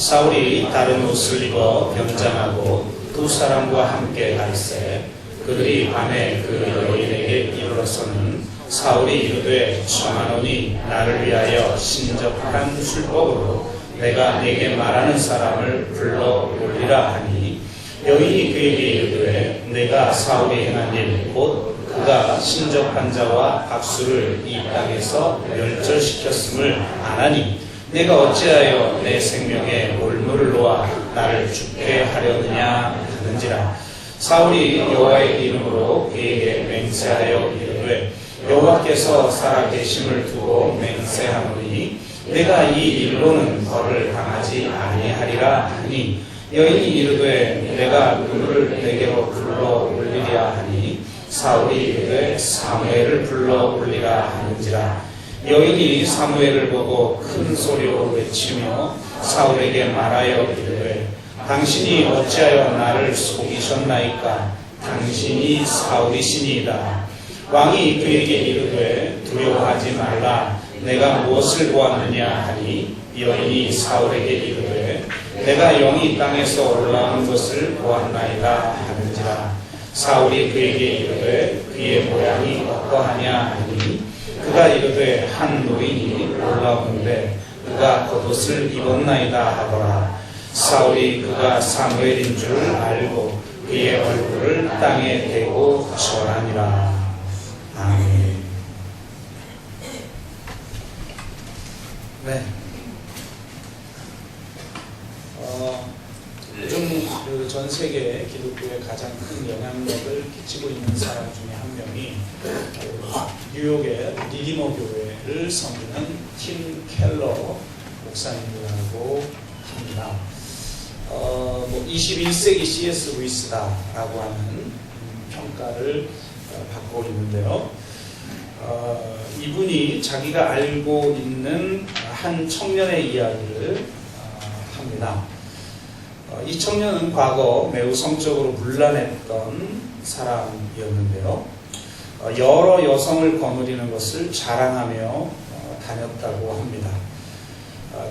사울이 다른 옷을 입어 병장하고 두 사람과 함께 갈새 그들이 밤에 그 여인에게 이르러서는 사울이 이르되 청하노니 나를 위하여 신접한 술법으로 내가 네게 말하는 사람을 불러 올리라 하니 여인이 그에게 이르되 내가 사울이 행한 일 곧 그가 신접한 자와 박수를 이 땅에서 멸절시켰음을 아나니 내가 어찌하여 내 생명에 올무를 놓아 나를 죽게 하려느냐 하는지라. 사울이 여호와의 이름으로 그에게 맹세하여 이르되 여호와께서 살아계심을 두고 맹세하노니 내가 이 일로는 벌을 당하지 아니하리라 하니 여인이 이르되 내가 누구를 내게로 불러 올리랴 하니 사울이 이르되 사무엘을 불러 올리라 하는지라. 여인이 사무엘을 보고 큰 소리로 외치며 사울에게 말하여 이르되 당신이 어찌하여 나를 속이셨나이까? 당신이 사울이시니이다. 왕이 그에게 이르되 두려워하지 말라. 내가 무엇을 보았느냐 하니 여인이 사울에게 이르되 내가 영이 땅에서 올라오는 것을 보았나이다 하는지라. 사울이 그에게 이르되 그의 모양이 어떠하냐 하니 그가 이르되 한 노인이 올라오는데 그가 겉옷을 입었나이다 하더라. 사울이 그가 사무엘인 줄 알고 그의 얼굴을 땅에 대고 절하니라. 아멘. 네. 요즘 전 세계 기독교에 가장 큰 영향력을 끼치고 있는 사람 중에 한 명이 뉴욕의 리디머 교회를 섬기는 팀 켈러 목사님이라고 합니다. 21세기 C.S. 루이스다라고 하는 평가를 받고 있는데요. 이분이 자기가 알고 있는 한 청년의 이야기를 합니다. 이 청년은 과거 매우 성적으로 문란했던 사람이었는데요. 여러 여성을 거느리는 것을 자랑하며 다녔다고 합니다.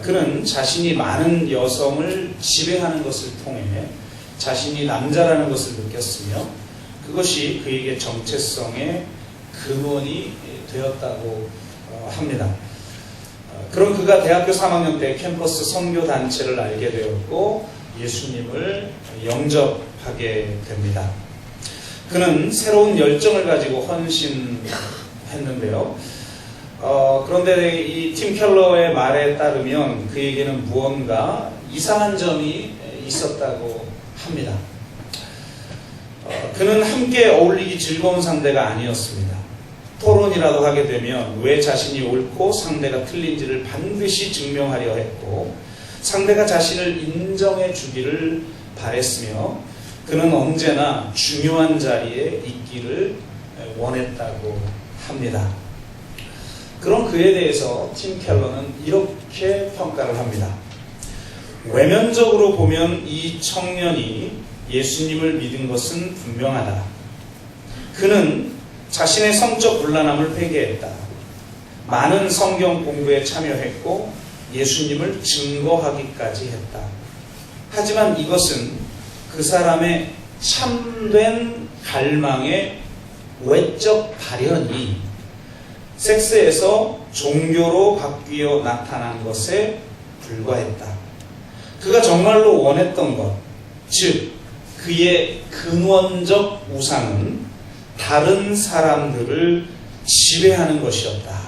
그는 자신이 많은 여성을 지배하는 것을 통해 자신이 남자라는 것을 느꼈으며 그것이 그에게 정체성의 근원이 되었다고 합니다. 그럼 그가 대학교 3학년 때 캠퍼스 선교단체를 알게 되었고 예수님을 영접하게 됩니다. 그는 새로운 열정을 가지고 헌신했는데요. 그런데 이 팀 켈러의 말에 따르면 그에게는 무언가 이상한 점이 있었다고 합니다. 그는 함께 어울리기 즐거운 상대가 아니었습니다. 토론이라도 하게 되면 왜 자신이 옳고 상대가 틀린지를 반드시 증명하려 했고 상대가 자신을 인정해 주기를 바랬으며 그는 언제나 중요한 자리에 있기를 원했다고 합니다. 그런 그에 대해서 팀 켈러는 이렇게 평가를 합니다. 외면적으로 보면 이 청년이 예수님을 믿은 것은 분명하다. 그는 자신의 성적 불안함을 회개했다. 많은 성경 공부에 참여했고 예수님을 증거하기까지 했다. 하지만 이것은 그 사람의 참된 갈망의 외적 발현이 섹스에서 종교로 바뀌어 나타난 것에 불과했다. 그가 정말로 원했던 것, 즉 그의 근원적 우상은 다른 사람들을 지배하는 것이었다.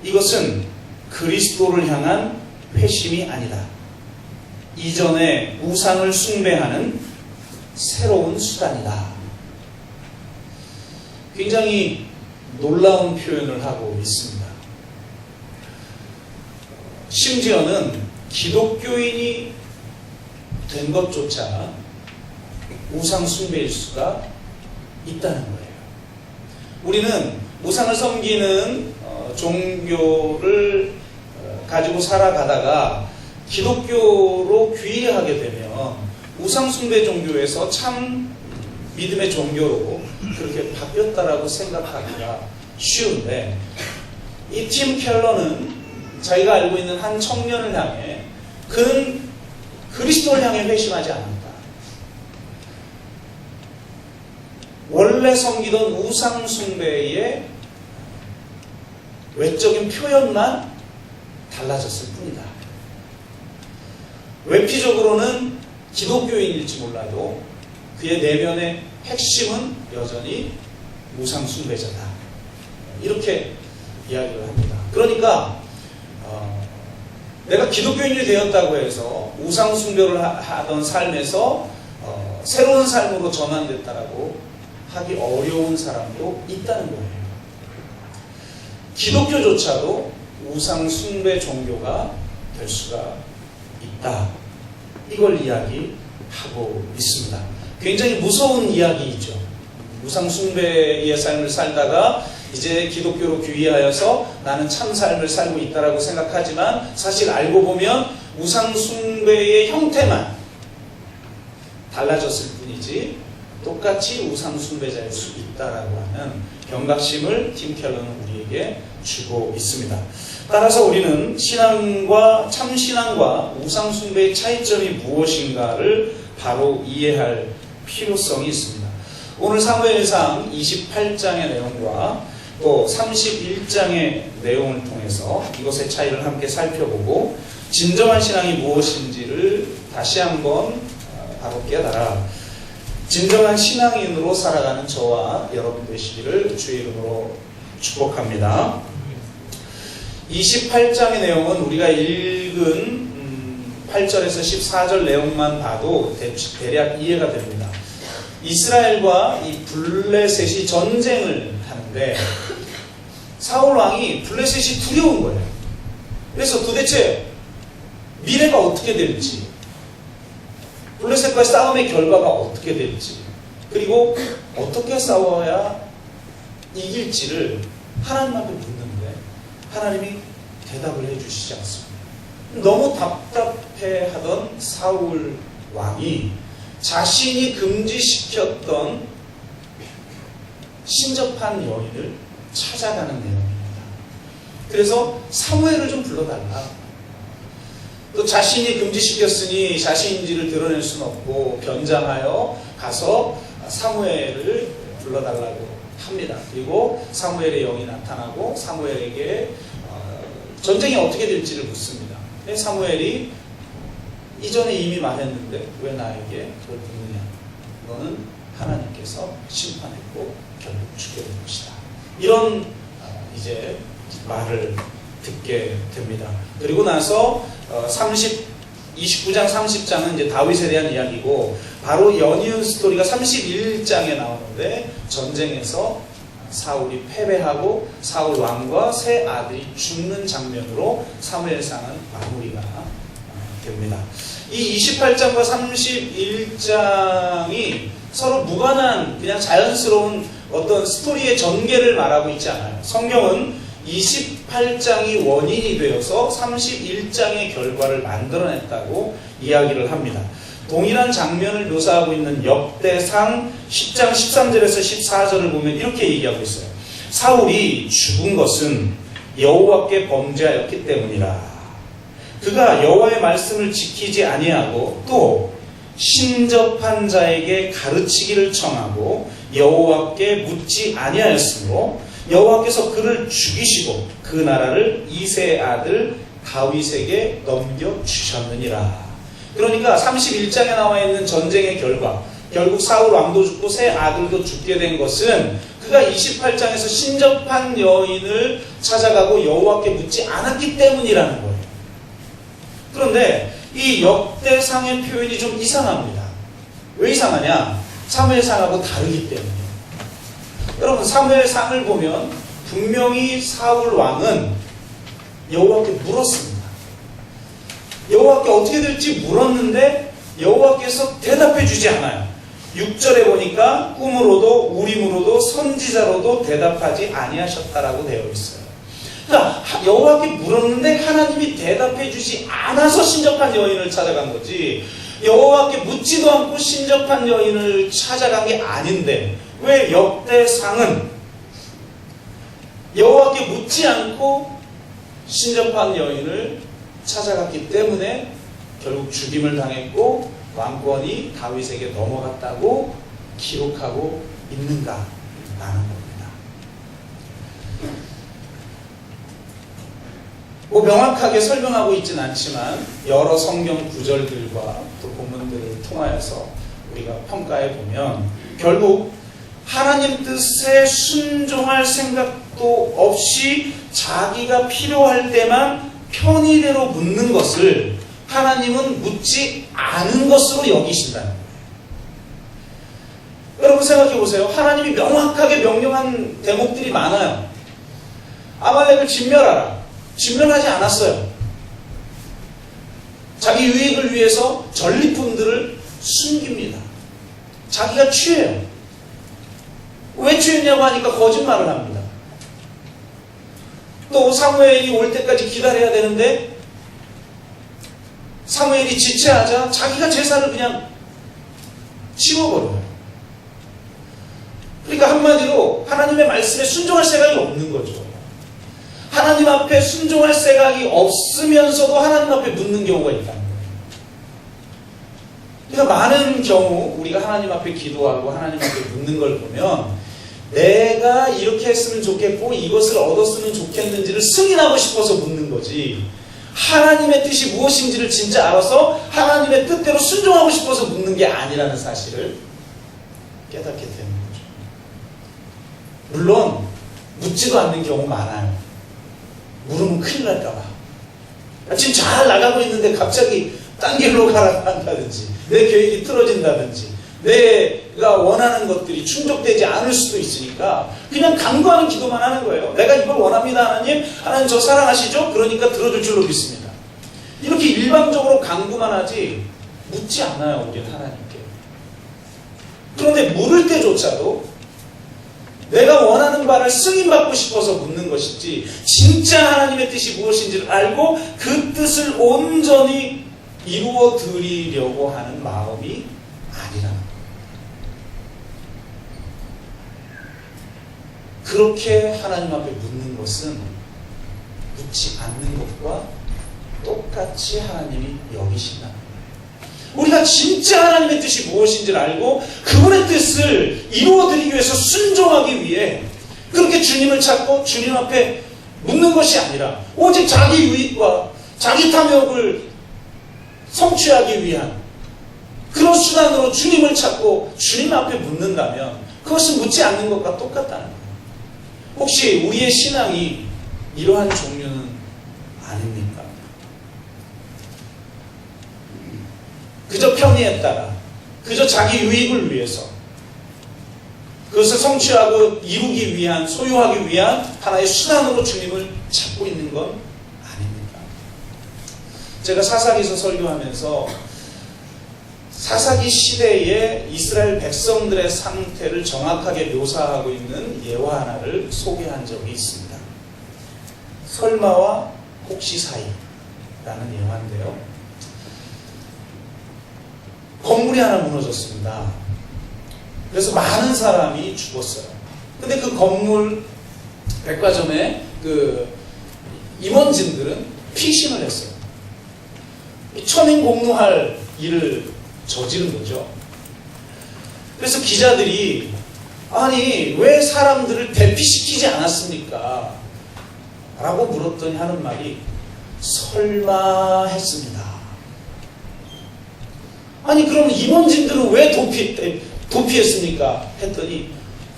이것은 그리스도를 향한 회심이 아니다. 이전에 우상을 숭배하는 새로운 수단이다. 굉장히 놀라운 표현을 하고 있습니다. 심지어는 기독교인이 된 것조차 우상 숭배일 수가 있다는 거예요. 우리는 우상을 섬기는 종교를 가지고 살아가다가 기독교로 귀의하게 되면 우상 숭배 종교에서 참 믿음의 종교로 그렇게 바뀌었다라고 생각하기가 쉬운데 이 팀 켈러는 자기가 알고 있는 한 청년을 향해 그는 그리스도를 향해 회심하지 않았다. 원래 섬기던 우상 숭배의 외적인 표현만 달라졌을 뿐이다. 외피적으로는 기독교인일지 몰라도 그의 내면의 핵심은 여전히 우상 숭배자다. 이렇게 이야기를 합니다. 그러니까 내가 기독교인이 되었다고 해서 우상 숭배를 하던 삶에서 새로운 삶으로 전환됐다라고 하기 어려운 사람도 있다는 거예요. 기독교조차도 우상 숭배 종교가 될 수가 있다. 이걸 이야기하고 있습니다. 굉장히 무서운 이야기이죠. 우상 숭배의 삶을 살다가 이제 기독교로 귀의하여서 나는 참 삶을 살고 있다라고 생각하지만 사실 알고 보면 우상 숭배의 형태만 달라졌을 뿐이지 똑같이 우상 숭배자일 수 있다라고 하는 경각심을 팀 켈러는 우리에게 주고 있습니다. 따라서 우리는 신앙과 참신앙과 우상 숭배의 차이점이 무엇인가를 바로 이해할 필요성이 있습니다. 오늘 사무엘상 28장의 내용과 또 31장의 내용을 통해서 이것의 차이를 함께 살펴보고 진정한 신앙이 무엇인지를 다시 한번 바로 깨달아 진정한 신앙인으로 살아가는 저와 여러분 되시기를 주의 이름으로 축복합니다. 28장의 내용은 우리가 읽은 8절에서 14절 내용만 봐도 대략 이해가 됩니다. 이스라엘과 이 블레셋이 전쟁을 하는데 사울 왕이 블레셋이 두려운 거예요. 그래서 도대체 미래가 어떻게 될지, 블레셋과의 싸움의 결과가 어떻게 될지, 그리고 어떻게 싸워야 이길지를 하나님한테 묻는데 하나님이 대답을 해주시지 않습니다. 너무 답답해하던 사울 왕이 자신이 금지시켰던 신접한 여인을 찾아가는 내용입니다. 그래서 사무엘을 좀 불러달라. 또 자신이 금지시켰으니 자신인지를 드러낼 수는 없고 변장하여 가서 사무엘을 불러달라고 합니다. 그리고 사무엘의 영이 나타나고 사무엘에게 전쟁이 어떻게 될지를 묻습니다. 사무엘이 이전에 이미 말했는데 왜 나에게 그걸 묻느냐. 너는 하나님께서 심판했고 결국 죽게 될 것이다. 이런 이제 말을 듣게 됩니다. 그리고 나서 29장 30장은 이제 다윗에 대한 이야기고 바로 연이은 스토리가 31장에 나오는데 전쟁에서 사울이 패배하고 사울 왕과 세 아들이 죽는 장면으로 사무엘상은 마무리가 됩니다. 이 28장과 31장이 서로 무관한 그냥 자연스러운 어떤 스토리의 전개를 말하고 있지 않아요. 성경은 28장이 원인이 되어서 31장의 결과를 만들어냈다고 이야기를 합니다. 동일한 장면을 묘사하고 있는 역대상 10장 13절에서 14절을 보면 이렇게 얘기하고 있어요. 사울이 죽은 것은 여호와께 범죄하였기 때문이라. 그가 여호와의 말씀을 지키지 아니하고 또 신접한 자에게 가르치기를 청하고 여호와께 묻지 아니하였으므로 여호와께서 그를 죽이시고 그 나라를 이새의 아들 다윗에게 넘겨주셨느니라. 그러니까 31장에 나와 있는 전쟁의 결과, 결국 사울 왕도 죽고 세 아들도 죽게 된 것은 그가 28장에서 신접한 여인을 찾아가고 여호와께 묻지 않았기 때문이라는 거예요. 그런데 이 역대상의 표현이 좀 이상합니다. 왜 이상하냐? 사무엘상하고 다르기 때문이에요. 여러분, 사무엘상을 보면 분명히 사울 왕은 여호와께 물었습니다. 여호와께 어떻게 될지 물었는데 여호와께서 대답해 주지 않아요. 6절에 보니까 꿈으로도 우림으로도 선지자로도 대답하지 아니하셨다라고 되어 있어요. 그러니까 여호와께 물었는데 하나님이 대답해 주지 않아서 신접한 여인을 찾아간 거지, 여호와께 묻지도 않고 신접한 여인을 찾아간 게 아닌데 왜 역대상은 여호와께 묻지 않고 신접한 여인을 찾아갔기 때문에 결국 죽임을 당했고 왕권이 다윗에게 넘어갔다고 기록하고 있는가 라는 겁니다. 명확하게 설명하고 있진 않지만 여러 성경 구절들과 또 본문들을 통하여서 우리가 평가해 보면 결국 하나님 뜻에 순종할 생각도 없이 자기가 필요할 때만 편의대로 묻는 것을 하나님은 묻지 않은 것으로 여기신다는 거예요. 여러분 생각해 보세요. 하나님이 명확하게 명령한 대목들이 많아요. 아말렉을 진멸하라. 진멸하지 않았어요. 자기 유익을 위해서 전리품들을 숨깁니다. 자기가 취해요. 왜 취했냐고 하니까 거짓말을 합니다. 또 사무엘이 올 때까지 기다려야 되는데 사무엘이 지체하자 자기가 제사를 그냥 치워버려요. 그러니까 한마디로 하나님의 말씀에 순종할 생각이 없는 거죠. 하나님 앞에 순종할 생각이 없으면서도 하나님 앞에 묻는 경우가 있다는 거예요. 그러니까 많은 경우 우리가 하나님 앞에 기도하고 하나님 앞에 묻는 걸 보면 내가 이렇게 했으면 좋겠고 이것을 얻었으면 좋겠는지를 승인하고 싶어서 묻는 거지, 하나님의 뜻이 무엇인지를 진짜 알아서 하나님의 뜻대로 순종하고 싶어서 묻는 게 아니라는 사실을 깨닫게 되는 거죠. 물론 묻지도 않는 경우 많아요. 물으면 큰일 날까봐. 지금 잘 나가고 있는데 갑자기 딴 길로 가라고 한다든지 내 계획이 틀어진다든지 내가 원하는 것들이 충족되지 않을 수도 있으니까 그냥 간구하는 기도만 하는 거예요. 내가 이걸 원합니다 하나님. 하나님 저 사랑하시죠? 그러니까 들어줄 줄로 믿습니다. 이렇게 일방적으로 간구만 하지 묻지 않아요. 우리는 하나님께. 그런데 물을 때조차도 내가 원하는 바를 승인받고 싶어서 묻는 것이지 진짜 하나님의 뜻이 무엇인지를 알고 그 뜻을 온전히 이루어 드리려고 하는 마음이 아니라는 거예요. 그렇게 하나님 앞에 묻는 것은 묻지 않는 것과 똑같이 하나님이 여기신다는 거예요. 우리가 진짜 하나님의 뜻이 무엇인지를 알고 그분의 뜻을 이루어드리기 위해서 순종하기 위해 그렇게 주님을 찾고 주님 앞에 묻는 것이 아니라 오직 자기 유익과 자기 탐욕을 성취하기 위한 그런 수단으로 주님을 찾고 주님 앞에 묻는다면 그것은 묻지 않는 것과 똑같다는 거예요. 혹시 우리의 신앙이 이러한 종류는 아닙니까? 그저 편의에 따라, 그저 자기 유익을 위해서 그것을 성취하고 이루기 위한, 소유하기 위한 하나의 수단으로 주님을 찾고 있는 건 아닙니까? 제가 사사기서 설교하면서 사사기 시대의 이스라엘 백성들의 상태를 정확하게 묘사하고 있는 예화 하나를 소개한 적이 있습니다. 설마와 혹시 사이라는 예화인데요. 건물이 하나 무너졌습니다. 그래서 많은 사람이 죽었어요. 근데 그 건물 백화점에 그 임원진들은 피신을 했어요. 천인공노할 일을 저지른 거죠. 그래서 기자들이 아니 왜 사람들을 대피시키지 않았습니까? 라고 물었더니 하는 말이 설마 했습니다. 아니 그럼 임원진들은 왜 도피했습니까? 했더니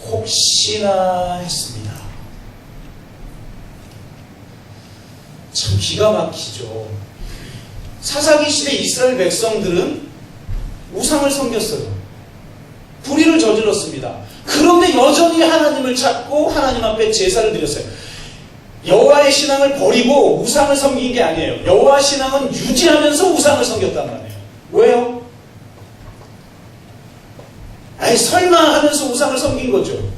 혹시나 했습니다. 참 기가 막히죠. 사사기 시대 이스라엘 백성들은 우상을 섬겼어요. 불의를 저질렀습니다. 그런데 여전히 하나님을 찾고 하나님 앞에 제사를 드렸어요. 여호와의 신앙을 버리고 우상을 섬긴 게 아니에요. 여호와 신앙은 유지하면서 우상을 섬겼단 말이에요. 왜요? 아니 설마 하면서 우상을 섬긴 거죠.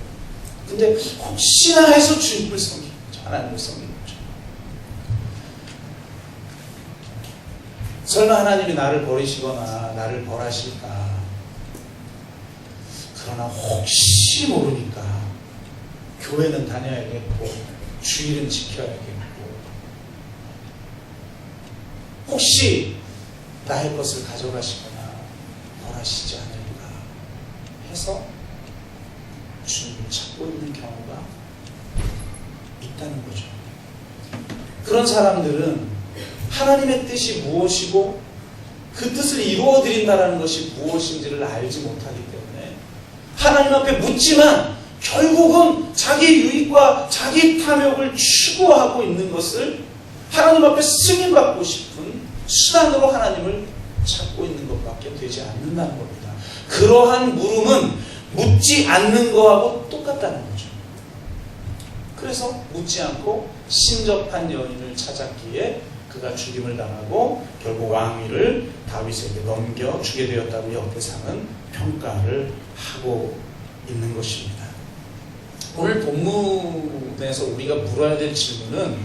근데 혹시나 해서 주님을 섬긴 거죠. 하나님을 섬긴 거죠. 설마 하나님이 나를 버리시거나 나를 벌하실까. 그러나 혹시 모르니까 교회는 다녀야겠고 주일은 지켜야겠고 혹시 나의 것을 가져가시거나 벌하시지 않으리라 해서 주님을 찾고 있는 경우가 있다는 거죠. 그런 사람들은 하나님의 뜻이 무엇이고 그 뜻을 이루어드린다는 것이 무엇인지를 알지 못하기 때문에 하나님 앞에 묻지만 결국은 자기 유익과 자기 탐욕을 추구하고 있는 것을 하나님 앞에 승인받고 싶은 수단으로 하나님을 찾고 있는 것밖에 되지 않는다는 겁니다. 그러한 물음은 묻지 않는 거하고 똑같다는 거죠. 그래서 묻지 않고 신접한 여인을 찾았기에 그가 죽임을 당하고 결국 왕위를 다윗에게 넘겨주게 되었다고 역대상은 평가를 하고 있는 것입니다. 오늘 본문에서 우리가 물어야 될 질문은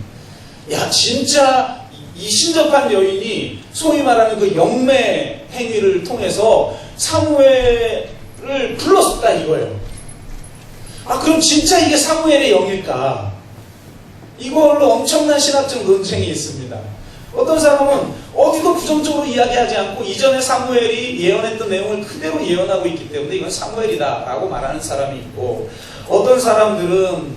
야 진짜 이 신접한 여인이 소위 말하는 그 영매 행위를 통해서 사무엘을 불렀었다 이거예요. 그럼 진짜 이게 사무엘의 영일까? 이걸로 엄청난 신학적 논쟁이 있습니다. 어떤 사람은 어디도 부정적으로 이야기하지 않고 이전에 사무엘이 예언했던 내용을 그대로 예언하고 있기 때문에 이건 사무엘이다 라고 말하는 사람이 있고, 어떤 사람들은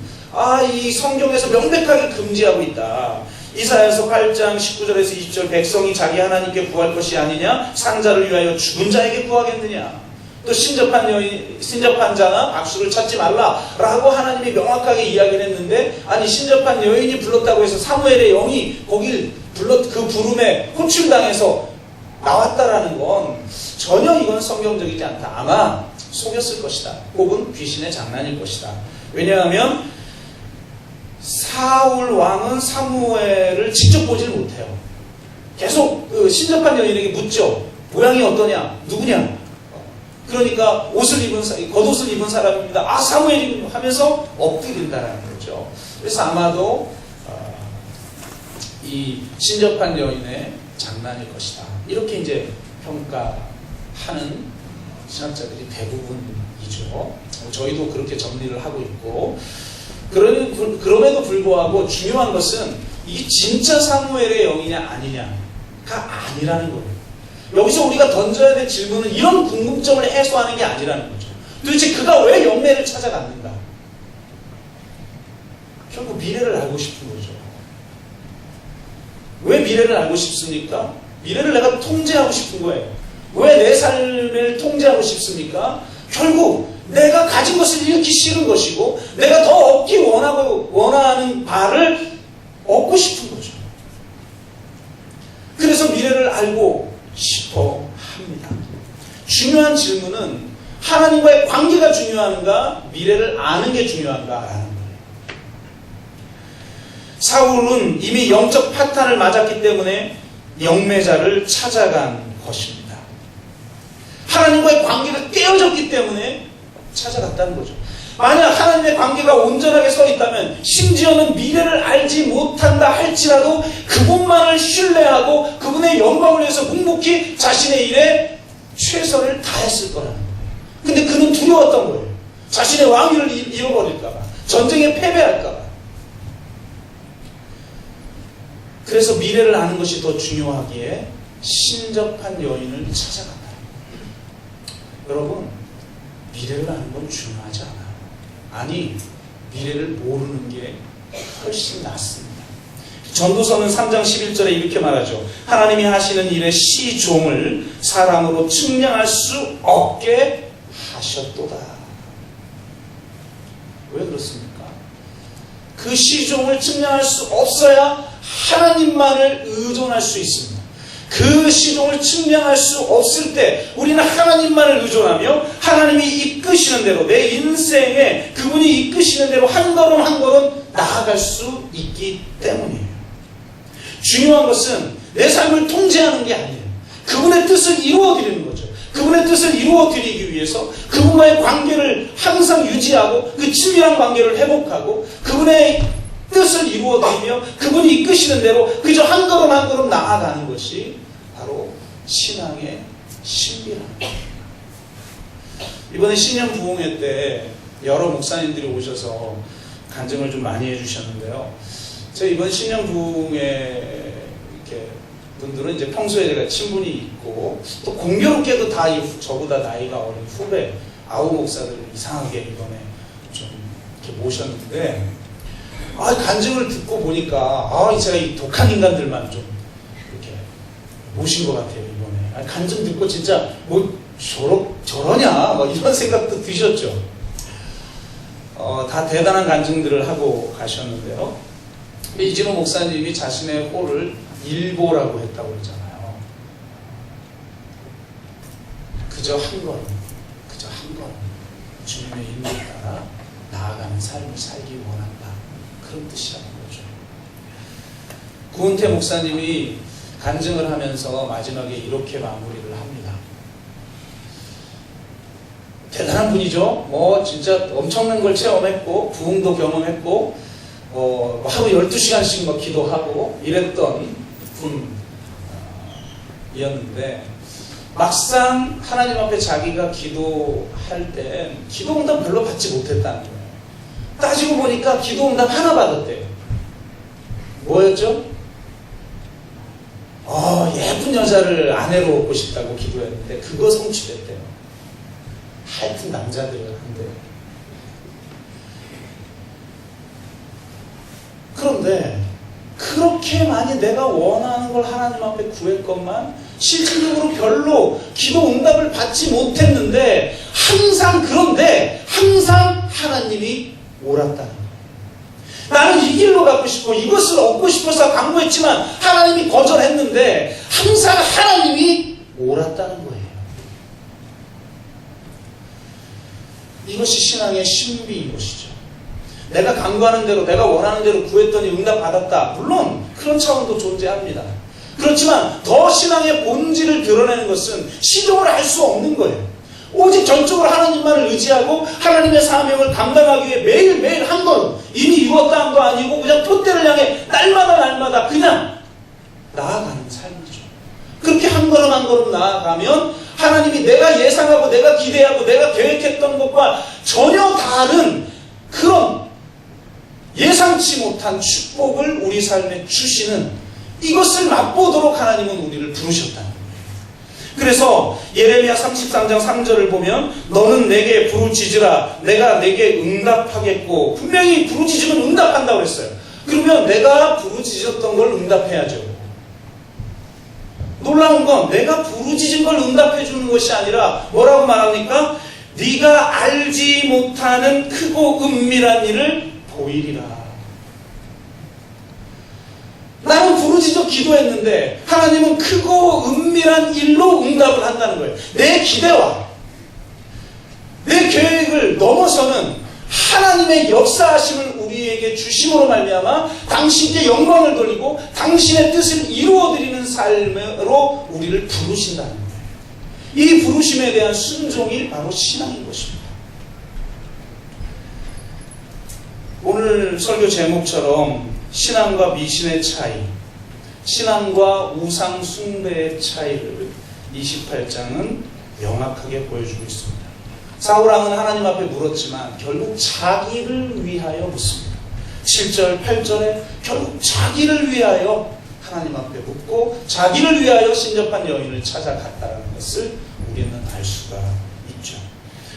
이 성경에서 명백하게 금지하고 있다. 이사야서 8장 19절에서 20절 백성이 자기 하나님께 구할 것이 아니냐? 산자를 위하여 죽은 자에게 구하겠느냐? 또 신접한 여인, 신접한 자나 박수를 찾지 말라라고 하나님이 명확하게 이야기를 했는데, 아니 신접한 여인이 불렀다고 해서 사무엘의 영이 거길 그 부름에 호출당해서 나왔다라는 건 전혀 이건 성경적이지 않다. 아마 속였을 것이다. 혹은 귀신의 장난일 것이다. 왜냐하면 사울 왕은 사무엘을 직접 보질 못해요. 계속 그 신접한 여인에게 묻죠. 모양이 어떠냐? 누구냐? 그러니까 겉옷을 입은 사람입니다. 사무엘이군요 하면서 엎드린다는 거죠. 그래서 아마도 이 신접한 여인의 장난일 것이다. 이렇게 이제 평가하는 신학자들이 대부분이죠. 저희도 그렇게 정리를 하고 있고, 그럼에도 불구하고 중요한 것은 이게 진짜 사무엘의 영이냐 아니냐가 아니라는 거예요. 여기서 우리가 던져야 될 질문은 이런 궁금점을 해소하는 게 아니라는 거죠. 도대체 그가 왜 영매를 찾아갔는가? 결국 미래를 알고 싶은 거죠. 왜 미래를 알고 싶습니까? 미래를 내가 통제하고 싶은 거예요. 왜 내 삶을 통제하고 싶습니까? 결국 내가 가진 것을 잃기 싫은 것이고, 내가 더 얻기 원하는 바를 얻고 싶은 거죠. 그래서 미래를 알고 싶어 합니다. 중요한 질문은 하나님과의 관계가 중요한가, 미래를 아는 게 중요한가라는 거예요. 사울은 이미 영적 파탄을 맞았기 때문에 영매자를 찾아간 것입니다. 하나님과의 관계가 깨어졌기 때문에 찾아갔다는 거죠. 만약 하나님의 관계가 온전하게 서 있다면, 심지어는 미래를 알지 못한다 할지라도 그분만을 신뢰하고 그분의 영광을 위해서 묵묵히 자신의 일에 최선을 다했을 거라는 거예요. 근데 그는 두려웠던 거예요. 자신의 왕위를 잃어버릴까봐, 전쟁에 패배할까봐. 그래서 미래를 아는 것이 더 중요하기에 신접한 여인을 찾아간다. 여러분, 미래를 아는 건 중요하지 않아요. 아니, 미래를 모르는 게 훨씬 낫습니다. 전도서는 3장 11절에 이렇게 말하죠. 하나님이 하시는 일의 시종을 사람으로 측량할 수 없게 하셨도다. 왜 그렇습니까? 그 시종을 측량할 수 없어야 하나님만을 의존할 수 있습니다. 그 시종을 측량할 수 없을 때 우리는 하나님만을 의존하며 하나님이 이끄시는 대로, 내 인생에 그분이 이끄시는 대로 한 걸음 한 걸음 나아갈 수 있기 때문이에요. 중요한 것은 내 삶을 통제하는 게 아니에요. 그분의 뜻을 이루어드리는 거죠. 그분의 뜻을 이루어드리기 위해서 그분과의 관계를 항상 유지하고 그 친밀한 관계를 회복하고 그분의 뜻을 이루어드리며 그분이 이끄시는 대로 그저 한 걸음 한 걸음 나아가는 것이 바로 신앙의 신비랍니다. 이번에 신년 부흥회 때 여러 목사님들이 오셔서 간증을 좀 많이 해주셨는데요. 제가 이번 신년 부흥회 이렇게 분들은 이제 평소에 제가 친분이 있고 또 공교롭게도 다 저보다 나이가 어린 후배 아우 목사들 이상하게 이번에 좀 이렇게 모셨는데 간증을 듣고 보니까 제가 이 독한 인간들만 좀 이렇게 모신 것 같아요 이번에. 간증 듣고 진짜 뭐 저러냐 막 이런 생각도 드셨죠. 다 대단한 간증들을 하고 가셨는데요. 이진호 목사님이 자신의 호를 일보라고 했다고 그러잖아요. 그저 한 걸음 주님의 인도에 따라 나아가는 삶을 살기 원한다. 그런 뜻이라는 거죠. 구은태 목사님이 간증을 하면서 마지막에 이렇게 마무리를 합니다. 대단한 분이죠. 진짜 엄청난 걸 체험했고 부흥도 경험했고 하루 12시간씩 막 기도하고 이랬던 분이었는데 막상 하나님 앞에 자기가 기도할 때 기도응답 별로 받지 못했다는 거예요. 따지고 보니까 기도응답 하나 받았대요. 뭐였죠? 예쁜 여자를 아내로 얻고 싶다고 기도했는데 그거 성취됐대요. 하여튼 남자들은 한데. 그런데 그렇게 많이 내가 원하는 걸 하나님 앞에 구했건만 실질적으로 별로 기도 응답을 받지 못했는데 그런데 항상 하나님이 옳았다는 거예요. 나는 이 길로 가고 싶고 이것을 얻고 싶어서 강구했지만 하나님이 거절했는데 항상 하나님이 옳았다는 거예요. 이것이 신앙의 신비인 것이죠. 내가 간구하는 대로 내가 원하는 대로 구했더니 응답 받았다. 물론 그런 차원도 존재합니다. 그렇지만 더 신앙의 본질을 드러내는 것은 시종을 알 수 없는 거예요. 오직 전적으로 하나님만을 의지하고 하나님의 사명을 감당하기 위해 매일매일 한 걸음 이미 이루었다 한도 아니고 그냥 폿대를 향해 날마다 그냥 나아가는 삶이죠. 그렇게 한 걸음 나아가면 하나님이 내가 예상하고 내가 기대하고 내가 계획했던 것과 전혀 다른 그런 예상치 못한 축복을 우리 삶에 주시는 이것을 맛보도록 하나님은 우리를 부르셨다는 거예요. 그래서 예레미야 33장 3절을 보면 너는 내게 부르짖으라 내가 내게 응답하겠고 분명히 부르짖으면 응답한다고 했어요. 그러면 내가 부르짖었던 걸 응답해야죠. 놀라운 건 내가 부르짖은 걸 응답해 주는 것이 아니라 뭐라고 말합니까? 네가 알지 못하는 크고 은밀한 일을 보이리라. 나는 부르짖어 기도했는데 하나님은 크고 은밀한 일로 응답을 한다는 거예요. 내 기대와 내 계획을 넘어서는 하나님의 역사하심을 우리에게 주심으로 말미암아 당신께 영광을 돌리고 당신의 뜻을 이루어드리는 삶으로 우리를 부르신다는 거예요. 이 부르심에 대한 순종이 바로 신앙인 것입니다. 오늘 설교 제목처럼 신앙과 미신의 차이, 신앙과 우상 숭배의 차이를 28장은 명확하게 보여주고 있습니다. 사울왕은 하나님 앞에 물었지만 결국 자기를 위하여 묻습니다. 7절, 8절에 결국 자기를 위하여 하나님 앞에 묻고 자기를 위하여 신접한 여인을 찾아갔다는 것을 우리는 알 수가 있죠.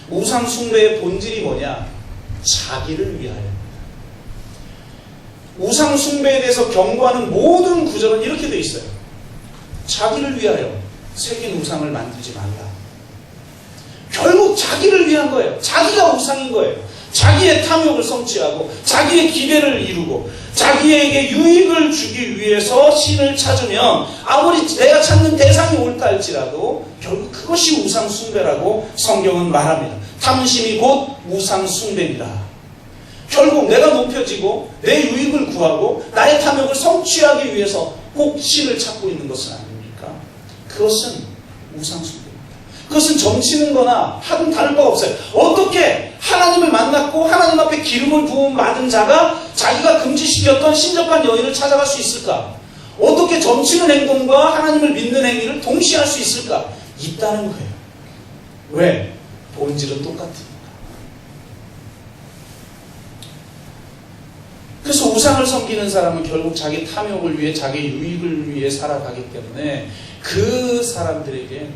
우상 숭배의 본질이 뭐냐? 자기를 위하여. 우상 숭배에 대해서 경고하는 모든 구절은 이렇게 되어 있어요. 자기를 위하여 새긴 우상을 만들지 말라. 결국 자기를 위한 거예요. 자기가 우상인 거예요. 자기의 탐욕을 성취하고 자기의 기대를 이루고 자기에게 유익을 주기 위해서 신을 찾으면 아무리 내가 찾는 대상이 옳다 할지라도 결국 그것이 우상 숭배라고 성경은 말합니다. 탐심이 곧 우상 숭배입니다. 결국 내가 높여지고 내 유익을 구하고 나의 탐욕을 성취하기 위해서 꼭 신을 찾고 있는 것은 아닙니까? 그것은 우상 숭배입니다. 그것은 점치는 거나 하든 다를 바가 없어요. 어떻게 하나님을 만났고 하나님 앞에 기름을 부음 받은 자가 자기가 금지시켰던 신접한 여인을 찾아갈 수 있을까? 어떻게 점치는 행동과 하나님을 믿는 행위를 동시에 할 수 있을까? 있다는 거예요. 왜? 본질은 똑같으니까. 그래서 우상을 섬기는 사람은 결국 자기 탐욕을 위해, 자기 유익을 위해 살아가기 때문에 그 사람들에게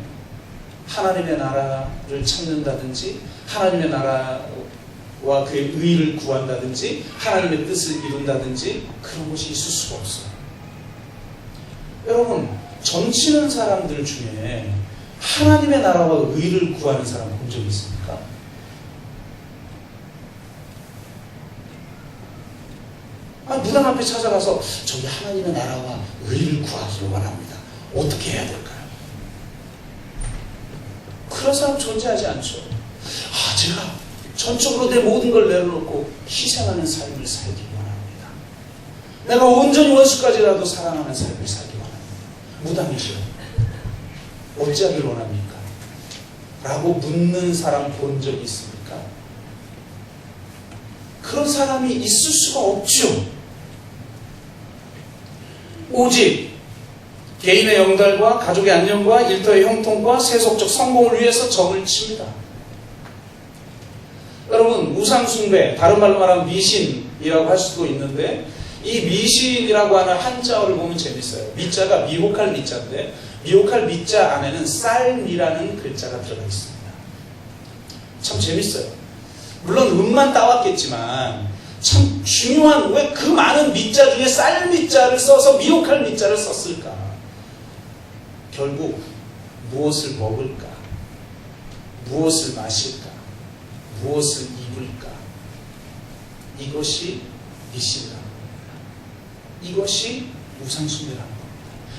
하나님의 나라를 찾는다든지 하나님의 나라와 그의 의를 구한다든지 하나님의 뜻을 이룬다든지 그런 것이 있을 수가 없어요. 여러분, 점치는 사람들 중에 하나님의 나라와 의를 구하는 사람 본 적이 있습니까? 무당 앞에 찾아가서 저기 하나님의 나라와 의를 구하기를 원합니다. 어떻게 해야 될까요? 그런 사람 존재하지 않죠. 제가 전적으로 내 모든 걸 내려놓고 희생하는 삶을 살기 원합니다. 내가 온전히 원수까지라도 사랑하는 삶을 살기 원합니다. 무당이죠. 어찌하길 원합니까? 라고 묻는 사람 본 적이 있습니까? 그런 사람이 있을 수가 없죠. 오직 개인의 영달과 가족의 안녕과 일터의 형통과 세속적 성공을 위해서 점을 칩니다. 여러분, 우상숭배, 다른 말로 말하면 미신이라고 할 수도 있는데 이 미신이라고 하는 한자어를 보면 재밌어요. 미자가 미혹할 미자인데 미혹할 미자 안에는 쌀미라는 글자가 들어가 있습니다. 참 재밌어요. 물론 음만 따왔겠지만 참 중요한, 왜 그 많은 미자 중에 쌀미자를 써서 미혹할 미자를 썼을까? 결국 무엇을 먹을까? 무엇을 마실까? 무엇을 입을까? 이것이 미신이라는 겁니다. 이것이 우상숭배라는 겁니다.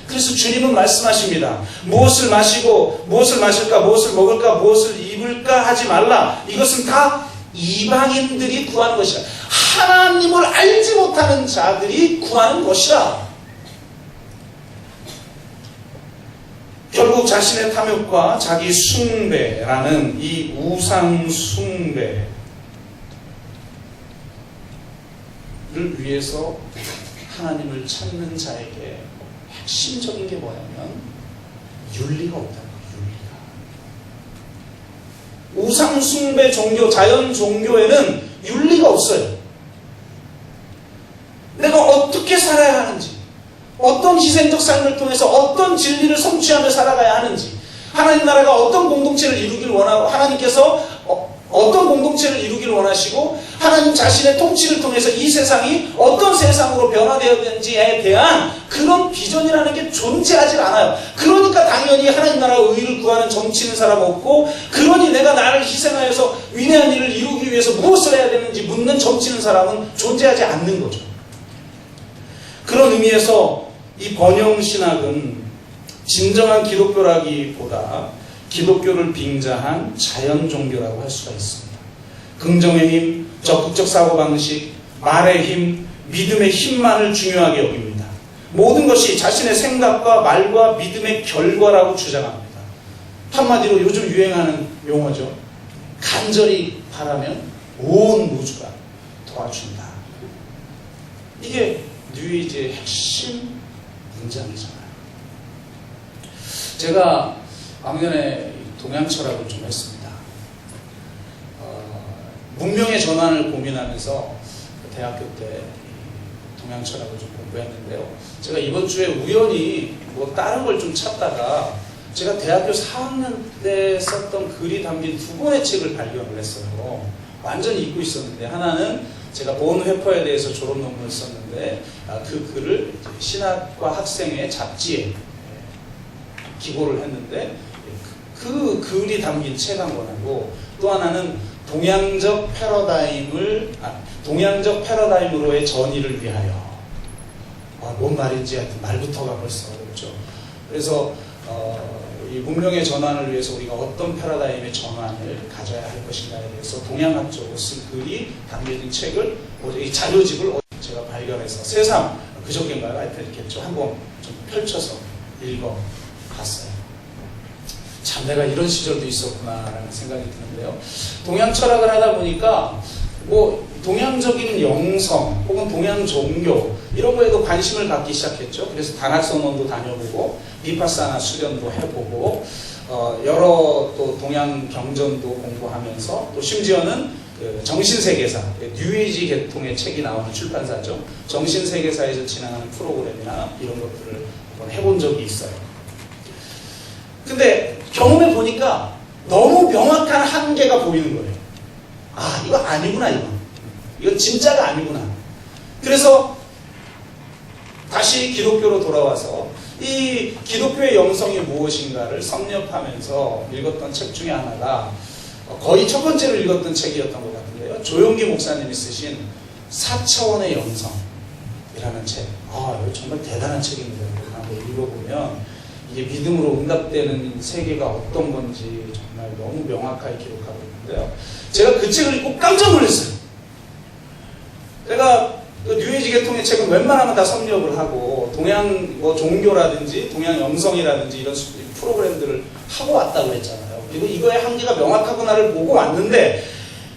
그래서 주님은 말씀하십니다. 무엇을 마시고 무엇을 마실까? 무엇을 먹을까? 무엇을 입을까? 하지 말라. 이것은 다 이방인들이 구하는 것이라. 하나님을 알지 못하는 자들이 구하는 것이라. 결국 자신의 탐욕과 자기 숭배라는 이 우상 숭배를 위해서 하나님을 찾는 자에게 핵심적인 게 뭐냐면 윤리가 없다는 거예요. 윤리가. 우상 숭배 종교, 자연 종교에는 윤리가 없어요. 내가 어떻게 살아야 하는지, 어떤 희생적 삶을 통해서 어떤 진리를 성취하며 살아가야 하는지, 하나님 나라가 어떤 공동체를 이루길 원하고, 하나님께서 어떤 공동체를 이루길 원하시고, 하나님 자신의 통치를 통해서 이 세상이 어떤 세상으로 변화되어야 되는지에 대한 그런 비전이라는 게 존재하지 않아요. 그러니까 당연히 하나님 나라의 의를 구하는 점치는 사람 없고, 그러니 내가 나를 희생하여서 위대한 일을 이루기 위해서 무엇을 해야 되는지 묻는 점치는 사람은 존재하지 않는 거죠. 그런 의미에서 이 번영신학은 진정한 기독교라기보다 기독교를 빙자한 자연종교라고 할 수가 있습니다. 긍정의 힘, 적극적 사고방식, 말의 힘, 믿음의 힘만을 중요하게 여깁니다. 모든 것이 자신의 생각과 말과 믿음의 결과라고 주장합니다. 한마디로 요즘 유행하는 용어죠. 간절히 바라면 온 우주가 도와준다. 이게 뉴에이지의 핵심 문장이잖아요. 제가 왕년에 동양철학을 좀 했습니다. 문명의 전환을 고민하면서 대학교 때 동양철학을 좀 공부했는데요. 제가 이번 주에 우연히 뭐 다른 걸 좀 찾다가 제가 대학교 4학년 때 썼던 글이 담긴 두 권의 책을 발견을 했어요. 완전히 잊고 있었는데, 하나는 제가 본회퍼에 대해서 졸업 논문을 썼는데 그 글을 신학과 학생의 잡지에 기고를 했는데 그 글이 담긴 책 한 권하고, 또 하나는 동양적 패러다임으로의 전의를 위하여. 뭔 말인지 하여튼 말부터가 벌써 어렵죠. 그래서 이 문명의 전환을 위해서 우리가 어떤 패러다임의 전환을 가져야 할 것인가에 대해서 동양학적으로 쓴 글이 담겨진 책을, 이 자료집을 제가 발견해서 새삼 그저께인가요? 하여튼 이렇게 한번 좀 펼쳐서 읽어봤어요. 참 내가 이런 시절도 있었구나라는 생각이 드는데요. 동양 철학을 하다 보니까 뭐 동양적인 영성 혹은 동양 종교 이런 거에도 관심을 갖기 시작했죠. 그래서 단학선원도 다녀보고 비파사나 수련도 해보고 여러 또 동양 경전도 공부하면서, 또 심지어는 그 정신세계사, 뉴에이지 계통의 책이 나오는 출판사죠. 정신세계사에서 진행하는 프로그램이나 이런 것들을 한번 해본 적이 있어요. 근데 경험해 보니까 너무 명확한 한계가 보이는 거예요. 아, 이거 아니구나, 이건 진짜가 아니구나. 그래서 다시 기독교로 돌아와서 이 기독교의 영성이 무엇인가를 섭렵하면서 읽었던 책 중에 하나가 거의 첫 번째로 읽었던 책이었던 것 같은데요. 조용기 목사님이 쓰신 4차원의 영성이라는 책. 아, 이거 정말 대단한 책입니다. 한번 읽어보면 이게 믿음으로 응답되는 세계가 어떤 건지 정말 너무 명확하게 기록하고 있는데요. 제가 그 책을 읽고 깜짝 놀랐어요. 제가 그 뉴에이지 계통의 책은 웬만하면 다 섭렵을 하고 동양 뭐 종교라든지 동양 영성이라든지 이런 프로그램들을 하고 왔다고 했잖아요. 그리고 이거의 한계가 명확하구나를 보고 왔는데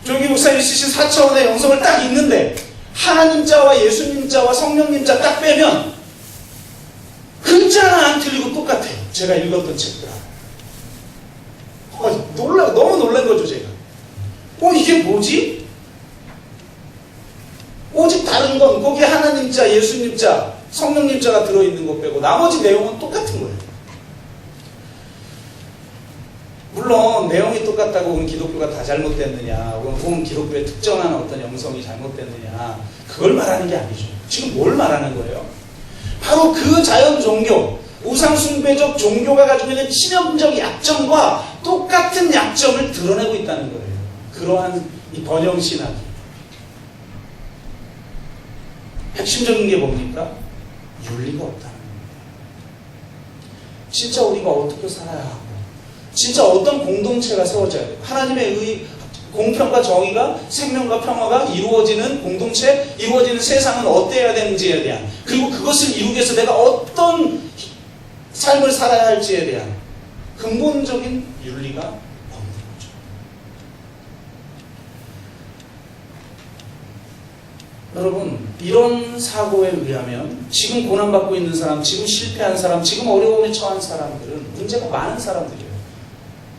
조용기 목사님이 쓰신 4차원의 영성을 딱 읽는데 하나님 자와 예수님 자와 성령님 자 딱 빼면 글자 하나 안 틀리고 똑같아요. 제가 읽었던 책들. 너무 놀란 거죠, 제가. 이게 뭐지? 오직 다른 건 거기에 하나님 자, 예수님 자, 성령님 자가 들어있는 것 빼고 나머지 내용은 똑같은 거예요. 물론 내용이 똑같다고 그럼 기독교가 다 잘못됐느냐, 혹은 기독교의 특정한 어떤 영성이 잘못됐느냐, 그걸 말하는 게 아니죠. 지금 뭘 말하는 거예요? 바로 그 자연 종교, 우상숭배적 종교가 가지고 있는 치명적 약점과 똑같은 약점을 드러내고 있다는 거예요. 그러한 이 번영신학이. 핵심적인 게 뭡니까? 윤리가 없다는 겁니다. 진짜 우리가 어떻게 살아야 하고, 진짜 어떤 공동체가 세워져야 돼요. 하나님의 공평과 정의가, 생명과 평화가 이루어지는 공동체, 이루어지는 세상은 어때야 되는지에 대한, 그리고 그것을 이루기 위해서 내가 어떤 삶을 살아야 할지에 대한 근본적인 윤리가 없는 거죠. 여러분, 이런 사고에 의하면 지금 고난받고 있는 사람, 지금 실패한 사람, 지금 어려움에 처한 사람들은 문제가 많은 사람들이에요.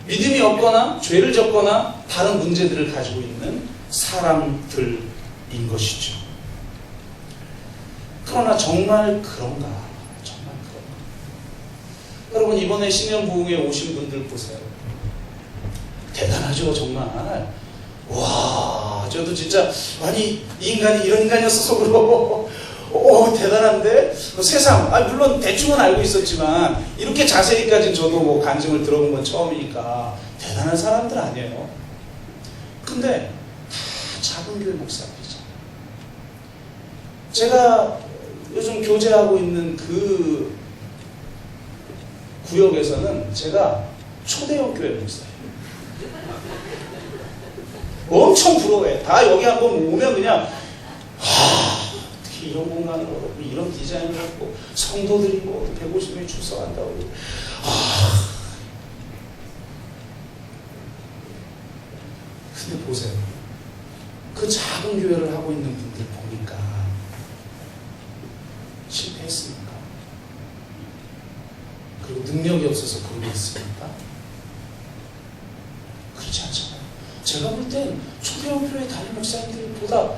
믿음이 없거나 죄를 졌거나 다른 문제들을 가지고 있는 사람들인 것이죠. 그러나 정말 그런가? 정말 그런가? 여러분, 이번에 신년부흥에 오신 분들 보세요. 대단하죠, 정말. 와, 저도 진짜, 아니, 이 인간이 이런 인간이었어, 속으로. 대단한데? 세상, 물론 대충은 알고 있었지만, 이렇게 자세히까지는 저도 뭐 간증을 들어본 건 처음이니까, 대단한 사람들 아니에요. 근데, 다 작은 교회 목사들이죠. 제가 요즘 교제하고 있는 그 구역에서는 제가 초대형 교회 목사예요. 엄청 부러워해. 다 여기 한번 오면 그냥, 어떻게 이런 공간을 얻고, 이런 디자인을 했고, 성도들이 뭐 150명이 출석한다고. 근데 보세요. 그 작은 교회를 하고 있는 분들 보니까 실패했습니까? 그리고 능력이 없어서 그러고 있습니까? 그렇지 않잖아요. 제가 볼 땐 초대형 교회 담임 목사님들보다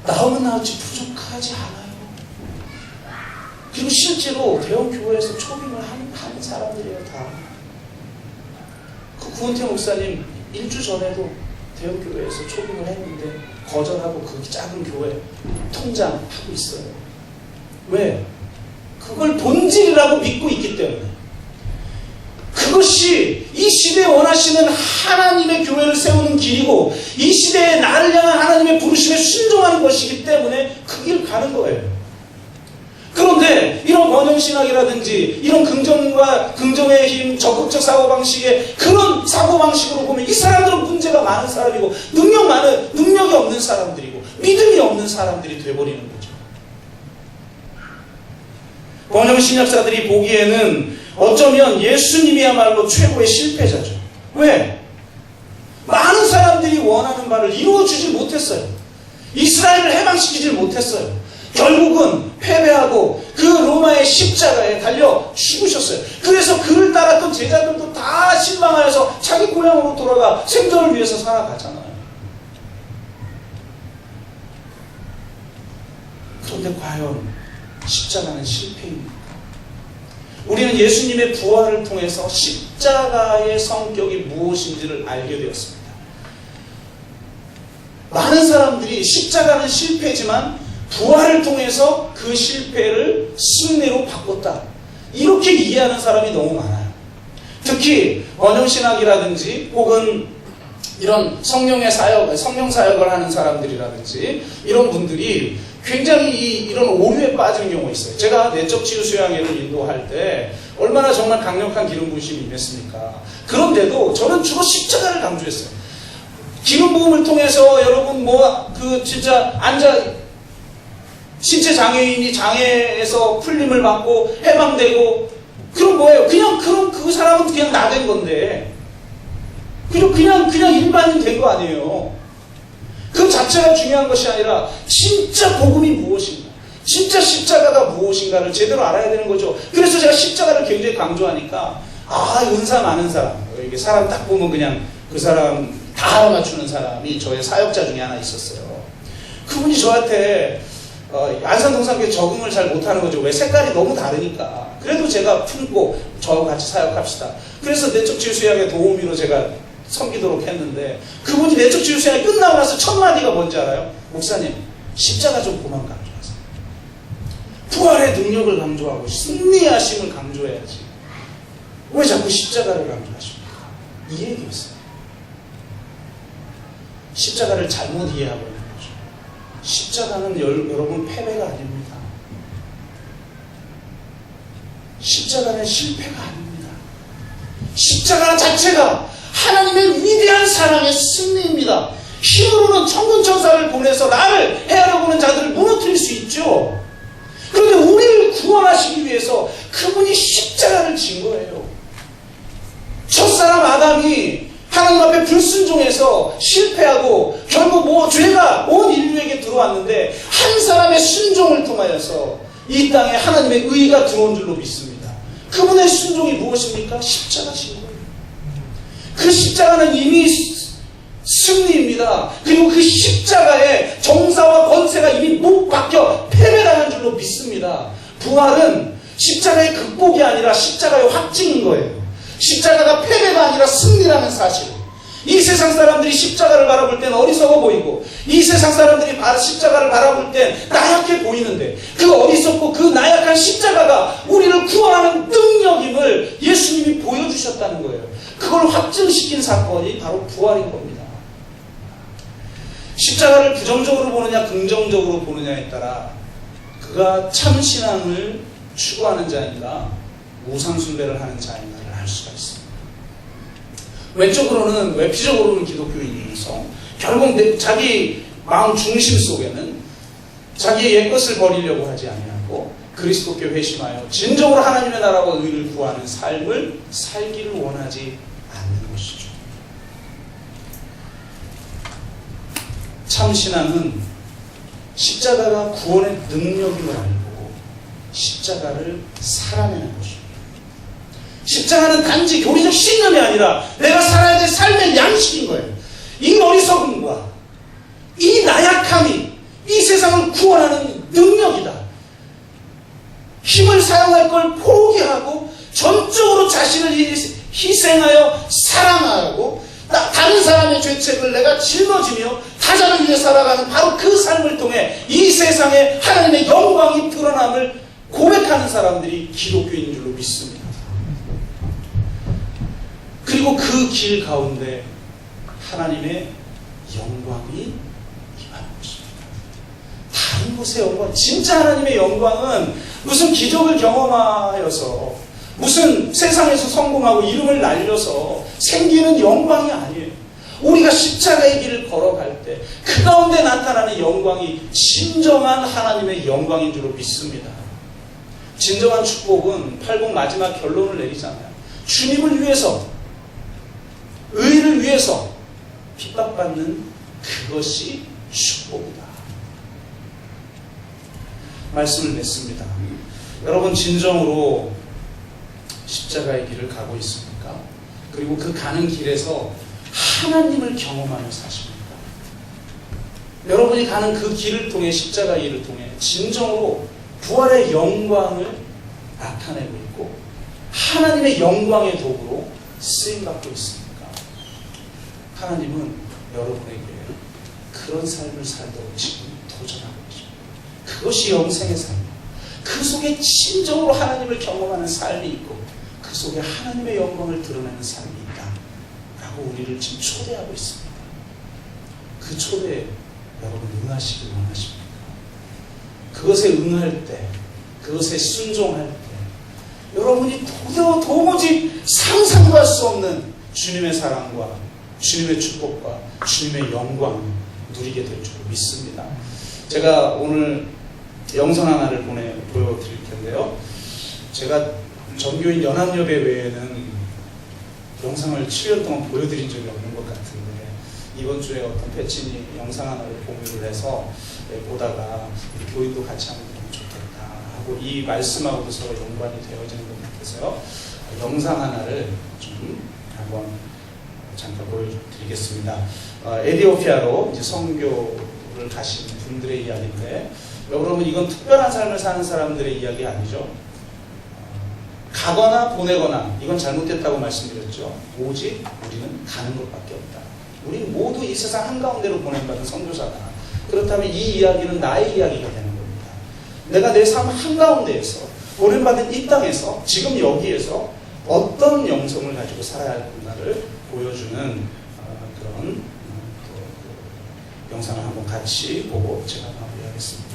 나오면 나올지 부족하지 않아요. 그리고 실제로 대형 교회에서 초빙을 하는 사람들이에요, 다. 그 구은태 목사님 1주 전에도 대형 교회에서 초빙을 했는데 거절하고 그 작은 교회 통장하고 있어요. 왜? 그걸 본질이라고 믿고 있기 때문에. 그것이 이 시대에 원하시는 하나님의 교회를 세우는 길이고 이 시대에 나를 향한 하나님의 부르심에 순종하는 것이기 때문에 그 길 가는 거예요. 그런데 이런 번영신학이라든지 이런 긍정의 힘, 적극적 사고방식의 그런 사고방식으로 보면 이 사람들은 문제가 많은 사람이고 능력이 없는 사람들이고 믿음이 없는 사람들이 돼버리는 거죠. 번영신학자들이 보기에는 어쩌면 예수님이야말로 최고의 실패자죠. 왜? 많은 사람들이 원하는 바를 이루어주지 못했어요. 이스라엘을 해방시키지 못했어요. 결국은 패배하고 그 로마의 십자가에 달려 죽으셨어요. 그래서 그를 따랐던 제자들도 다 실망하여서 자기 고향으로 돌아가 생존을 위해서 살아가잖아요. 그런데 과연 십자가는 실패입니까? 우리는 예수님의 부활을 통해서 십자가의 성격이 무엇인지를 알게 되었습니다. 많은 사람들이 십자가는 실패지만 부활을 통해서 그 실패를 승리로 바꿨다, 이렇게 이해하는 사람이 너무 많아요. 특히 원형신학이라든지 혹은 이런 성령 사역을 하는 사람들이라든지 이런 분들이 굉장히 이런 오류에 빠지는 경우가 있어요. 제가 내적 치유 수양회를 인도할 때 얼마나 정말 강력한 기름 부으심이 임했습니까? 그런데도 저는 주로 십자가를 강조했어요. 기름 부음을 통해서 여러분 진짜 신체 장애인이 장애에서 풀림을 받고 해방되고, 그럼 뭐예요? 그냥 그 사람은 그냥 나된 건데, 그냥 일반인 된 거 아니에요. 그 자체가 중요한 것이 아니라 진짜 복음이 무엇인가, 진짜 십자가가 무엇인가를 제대로 알아야 되는 거죠. 그래서 제가 십자가를 굉장히 강조하니까 은사 많은 사람, 이게 사람 딱 보면 그냥 그 사람 다 알아맞추는 사람이 저의 사역자 중에 하나 있었어요. 그분이 저한테 안산동산교회 적응을 잘 못하는 거죠. 왜? 색깔이 너무 다르니까. 그래도 제가 품고 저하고 같이 사역합시다. 그래서 내적 치유 수양의 도우미로 제가 섬기도록 했는데, 그분이 내적 치유 수양이 끝나고 나서 첫 마디가 뭔지 알아요? 목사님, 십자가 좀 그만 강조하세요. 부활의 능력을 강조하고 승리하심을 강조해야지. 왜 자꾸 십자가를 강조하십니까? 이 얘기였어요. 십자가를 잘못 이해하고 있는 거죠. 십자가는 여러분 패배가 아닙니다. 십자가는 실패가 아닙니다. 십자가 자체가 하나님의 위대한 사랑의 승리입니다. 힘으로는 천군천사를 보내서 나를 해하려고 하는 자들을 무너뜨릴 수 있죠. 그런데 우리를 구원하시기 위해서 그분이 십자가를 진 거예요. 첫사람 아담이 하나님 앞에 불순종해서 실패하고 결국 죄가 온 인류에게 들어왔는데, 한 사람의 순종을 통하여서 이 땅에 하나님의 의가 들어온 줄로 믿습니다. 그분의 순종이 무엇입니까? 십자가신 거예요. 그 십자가는 이미 승리입니다. 그리고 그 십자가의 정사와 권세가 이미 못 박혀 패배당한 줄로 믿습니다. 부활은 십자가의 극복이 아니라 십자가의 확증인 거예요. 십자가가 패배가 아니라 승리라는 사실. 이 세상 사람들이 십자가를 바라볼 땐 어리석어 보이고, 이 세상 사람들이 십자가를 바라볼 땐 나약해 보이는데, 그 어리석고 그 나약한 십자가가 우리를 구원하는 능력임을 예수님이 보여주셨다는 거예요. 그걸 확증시킨 사건이 바로 부활인 겁니다. 십자가를 부정적으로 보느냐 긍정적으로 보느냐에 따라 그가 참신앙을 추구하는 자인가 우상숭배를 하는 자인가를 알 수가 있습니다. 외적으로는, 외피적으로는 기독교인이면서 결국 자기 마음 중심 속에는 자기의 옛것을 버리려고 하지 아니하고 그리스도께 회심하여 진정으로 하나님의 나라와 의를 구하는 삶을 살기를 원하지 않는 것이죠. 참신앙은 십자가가 구원의 능력임을 알고 십자가를 살아내는 것입니다. 십자가는 단지 교리적 신념이 아니라 내가 살아야 될 삶의 양식인 거예요. 이 어리석음과 이 나약함이 이 세상을 구원하는 능력이다. 힘을 사용할 걸 포기하고 전적으로 자신을 희생하여 사랑하고 다른 사람의 죄책을 내가 짊어지며 타자를 위해 살아가는 바로 그 삶을 통해 이 세상에 하나님의 영광이 드러남을 고백하는 사람들이 기독교인인 줄로 믿습니다. 그리고 그 길 가운데 하나님의 영광이 임하는 것입니다. 다른 곳의 영광, 진짜 하나님의 영광은 무슨 기적을 경험하여서 무슨 세상에서 성공하고 이름을 날려서 생기는 영광이 아니에요. 우리가 십자가의 길을 걸어갈 때 그 가운데 나타나는 영광이 진정한 하나님의 영광인 줄로 믿습니다. 진정한 축복은 팔복 마지막 결론을 내리잖아요. 주님을 위해서, 의를 위해서 핍박받는 그것이 축복이다. 말씀을 맺습니다. 여러분 진정으로 십자가의 길을 가고 있습니까? 그리고 그 가는 길에서 하나님을 경험하며 사십니까? 여러분이 가는 그 길을 통해, 십자가 길을 통해 진정으로 부활의 영광을 나타내고 있고 하나님의 영광의 도구로 쓰임받고 있습니까? 하나님은 여러분에게 그런 삶을 살도록 지금 도전하고 계십니다. 그것이 영생의 삶이에요. 그 속에 진정으로 하나님을 경험하는 삶이 있고 그 속에 하나님의 영광을 드러내는 삶이 있다 라고 우리를 지금 초대하고 있습니다. 그 초대에 여러분 응하시길 원하십니까? 그것에 응할 때, 그것에 순종할 때 여러분이 도무지 상상도 할 수 없는 주님의 사랑과 주님의 축복과 주님의 영광을 누리게 될 줄 믿습니다. 제가 오늘 영상 하나를 보여드릴 텐데요. 제가 전교인 연합예배 외에는 영상을 7년 동안 보여드린 적이 없는 것 같은데 이번 주에 어떤 패친이 영상 하나를 공유를 해서 보다가 우리 교인도 같이 하면 너무 좋겠다 하고 이 말씀하고도 서로 연관이 되어지는 것 같아서요. 영상 하나를 좀 한번 잠깐 보여드리겠습니다. 에티오피아로 이제 선교를 가신 분들의 이야기인데 여러분 이건 특별한 삶을 사는 사람들의 이야기 아니죠. 가거나 보내거나 이건 잘못됐다고 말씀드렸죠. 오직 우리는 가는 것밖에 없다. 우리 모두 이 세상 한가운데로 보냄받은 선교사다. 그렇다면 이 이야기는 나의 이야기가 되는 겁니다. 내가 내 삶 한가운데에서 보냄받은 이 땅에서 지금 여기에서 어떤 영성을 가지고 살아야 할는가를 보여주는 그런 영상을 한번 같이 보고 제가 마무리하겠습니다.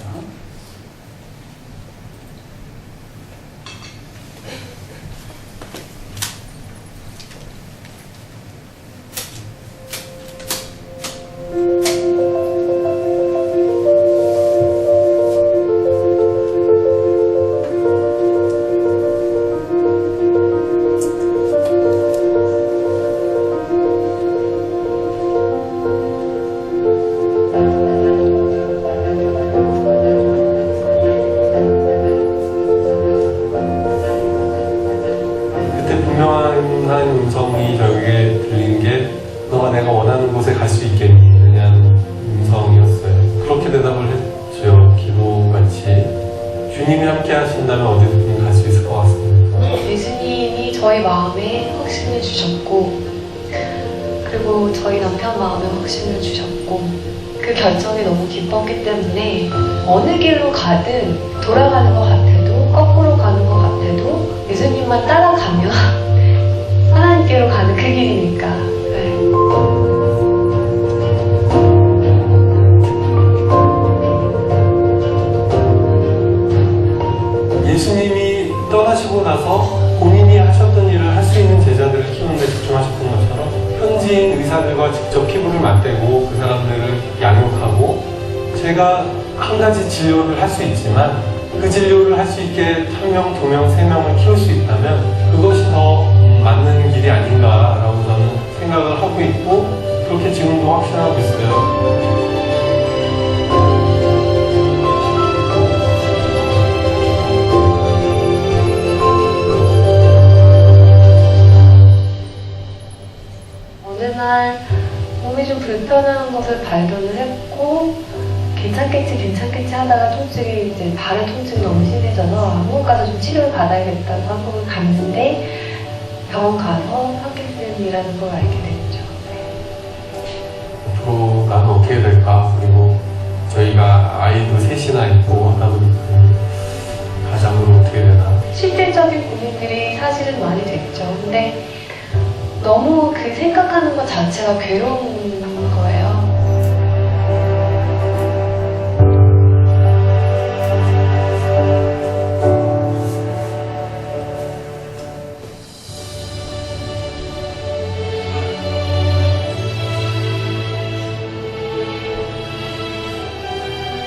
저희 마음에 확신을 주셨고 그리고 저희 남편 마음에 확신을 주셨고 그 결정이 너무 기뻤기 때문에 어느 길로 가든 돌아가는 것 같아도 거꾸로 가는 것 같아도 예수님만 따라가면 하나님께로 가는 그 길이니까 네. 예수님이 떠나시고 나서 본인이 하셨던 일을 할 수 있는 제자들을 키우는 데 집중하셨던 것처럼 현지인 의사들과 직접 피부를 맞대고 그 사람들을 양육하고 제가 한 가지 진료를 할 수 있지만 그 진료를 할 수 있게 1명, 2명, 3명을 키울 수 있다면 그것이 더 맞는 길이 아닌가라고 저는 생각을 하고 있고 그렇게 지금도 확신하고 있어요. 몸이 좀 불편한 것을 발견을 했고 괜찮겠지 하다가 통증이 이제 발의 통증이 너무 심해져서 병원 가서 좀 치료를 받아야겠다고 한국을 갔는데 병원 가서 파킨슨이라는 걸 알게 됐죠. 앞으로 나는 어떻게 될까? 그리고 저희가 아이도 셋이나 있고 하다 보니까 가장으로 어떻게 되나? 실질적인 고민들이 사실은 많이 됐죠. 근데 너무 그 생각하는 것 자체가 괴로운 거예요.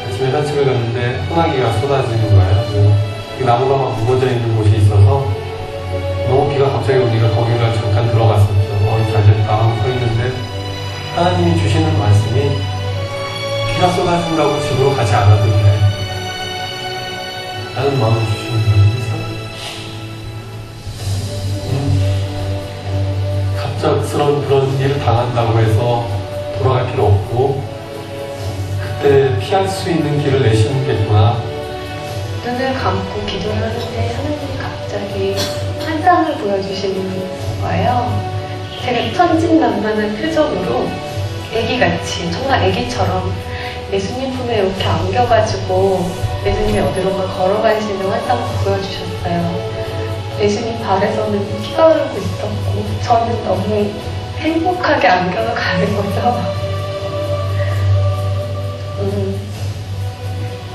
아침에 산책을 갔는데 소나기가 쏟아지는 거예요. 그 나무가 막 무거워져 있는 곳이 있어서 너무 비가 갑자기 오니까 거기를 잠깐 들어갔었죠. 잘 됐다 하고 서 있는데 하나님이 주시는 말씀이 비가 쏟아진다고 집으로 가지 않아도 돼 라는 마음을 주시는 거예요. 갑작스러운 그런 일을 당한다고 해서 돌아갈 필요 없고 피할 수 있는 길을 내시겠구나. 눈을 감고 기도를 하는데 하나님이 갑자기 한 장을 보여주시는 거예요. 제가 천진난만한 표정으로 애기같이, 정말 애기처럼 예수님 품에 이렇게 안겨가지고 예수님이 어디론가 걸어가시는 환상을 보여주셨어요. 예수님 발에서는 피가 흐르고 있었고 저는 너무 행복하게 안겨서 가는 거죠.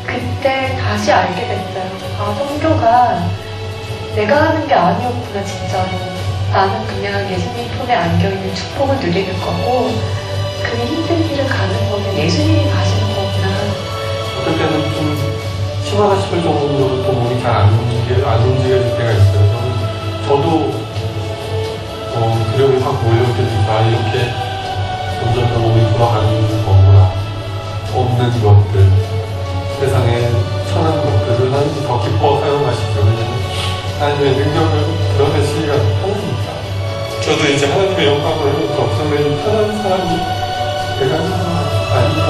그때 다시 알게 됐어요. 아, 성교가 내가 하는 게 아니었구나, 진짜로. 나는 그냥 예수님 품에 안겨있는 축복을 누리는 거고, 그 힘든 길을 가는 거는 예수님이 가시는 거구나. 어떨 때는 좀 심하다 싶을 정도로 또 몸이 잘 안 움직여질 때가 있어요. 저도 두려움이 확 몰려올 때도 있고, 아, 이렇게 점점 더 몸이 돌아가는 거구나. 없는 것들, 세상에 천한 것들을 하나님이 더 기뻐 사용하시죠. 왜냐면 하나님의 능력을 드러내시기가 편하니까. 저도 이제 하나님의 영광을 더 드러내는 편한 사람이 내가 아닌가.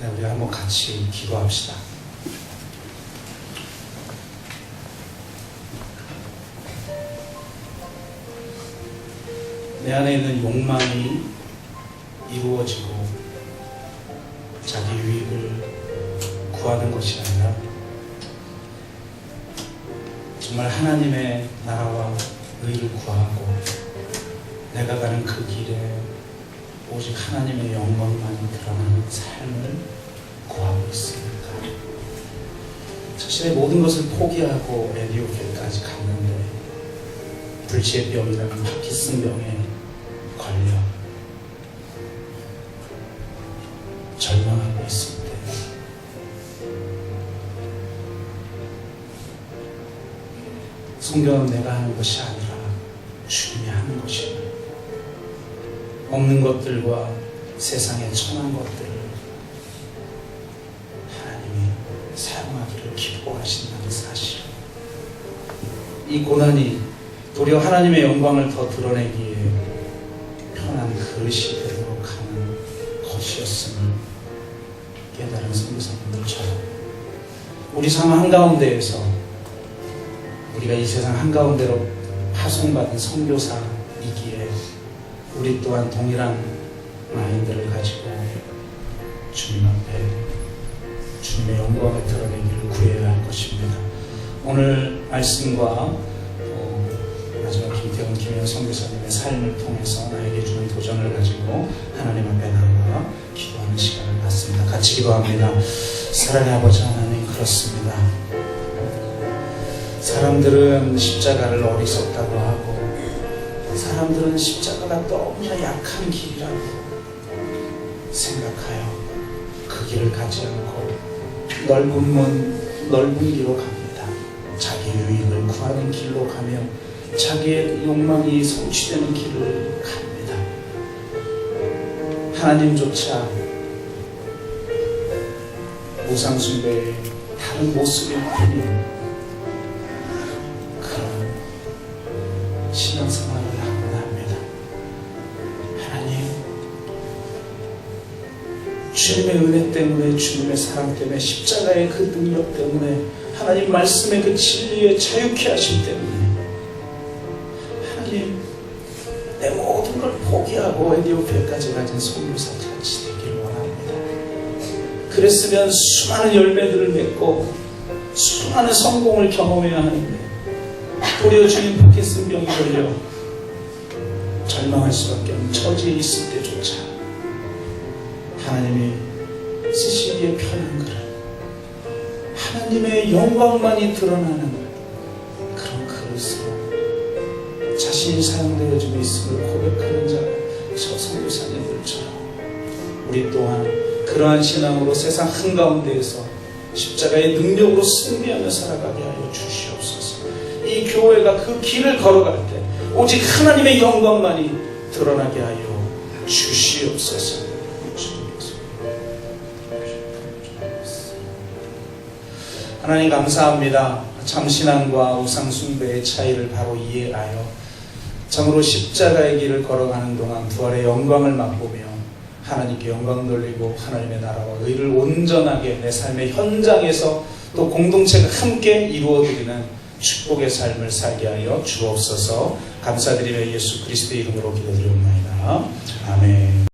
네, 우리 한번 같이 기도합시다. 내 안에 있는 욕망이 이루어지고 자기 유익을 구하는 것이 아니라 정말 하나님의 나라와 의를 구하고 내가 가는 그 길에 오직 하나님의 영광만이 드러나는 삶을 구하고 있습니까? 자신의 모든 것을 포기하고 에디오피아까지 갔는데 불치의 병이라는 파킨슨병에 걸려 절망하고 있을 때 성경은 내가 하는 것이 아니라 주님이 하는 것이다. 없는 것들과 세상의 천한 것들을 하나님이 사용하기를 기뻐하신다는 사실. 이 고난이 도리어 하나님의 영광을 더 드러내기에 편한 그 시대로 가는 것이었음을 깨달은 선교사님들처럼 우리 삶 한가운데에서 우리가 이 세상 한가운데로 파송받은 선교사이기에 우리 또한 동일한 마인드를 가지고 주님 앞에 주님의 영광을 드러내기를 구해야 할 것입니다. 오늘 말씀과 마지막 김태훈 김현 선교사님의 삶을 통해서 나에게 주는 도전을 가지고 하나님 앞에 나와 기도하는 시간을 갖습니다. 같이 기도합니다. 사랑의 아버지 하나님, 그렇습니다. 사람들은 십자가를 어리석다고 하고 사람들은 십자가가 너무나 약한 길이라고 생각하여 그 길을 가지 않고 넓은 문, 넓은 길로 갑니다. 자기 유익을 구하는 길로 가며 자기의 욕망이 성취되는 길을 갑니다. 하나님조차 우상숭배의 다른 모습일 뿐인 그런 신앙생활을 하곤 합니다. 하나님, 주님의 은혜 때문에, 주님의 사랑 때문에, 십자가의 그 능력 때문에, 하나님 말씀의 그 진리의 자유케 하심 때문에 하나님, 내 모든 걸 포기하고 에디오피아까지 가진 선교사 같이 되기를 원합니다. 그랬으면 수많은 열매들을 맺고 수많은 성공을 경험해야 하는데 도리어 주님 파킨슨 병이 걸려 절망할 수밖에 없는 처지에 있을 때조차 하나님이 쓰시기에 편한 그릇, 하나님의 영광만이 드러나는 그런 그릇으로 자신이 사용되어지고 있음을 고백하는 자, 저 선교사님들처럼 우리 또한 그러한 신앙으로 세상 한가운데에서 십자가의 능력으로 승리하며 살아가게 하여 주시옵소서. 이 이 교회가 그 길을 걸어갈 때 오직 하나님의 영광만이 드러나게 하여 주시옵소서. 하나님 감사합니다. 참신앙과 우상숭배의 차이를 바로 이해하여 참으로 십자가의 길을 걸어가는 동안 부활의 영광을 맛보며 하나님께 영광 돌리고 하나님의 나라와 의를 온전하게 내 삶의 현장에서 또 공동체가 함께 이루어드리는 축복의 삶을 살게 하여 주옵소서. 감사드리며 예수 그리스도의 이름으로 기도드리옵나이다. 아멘.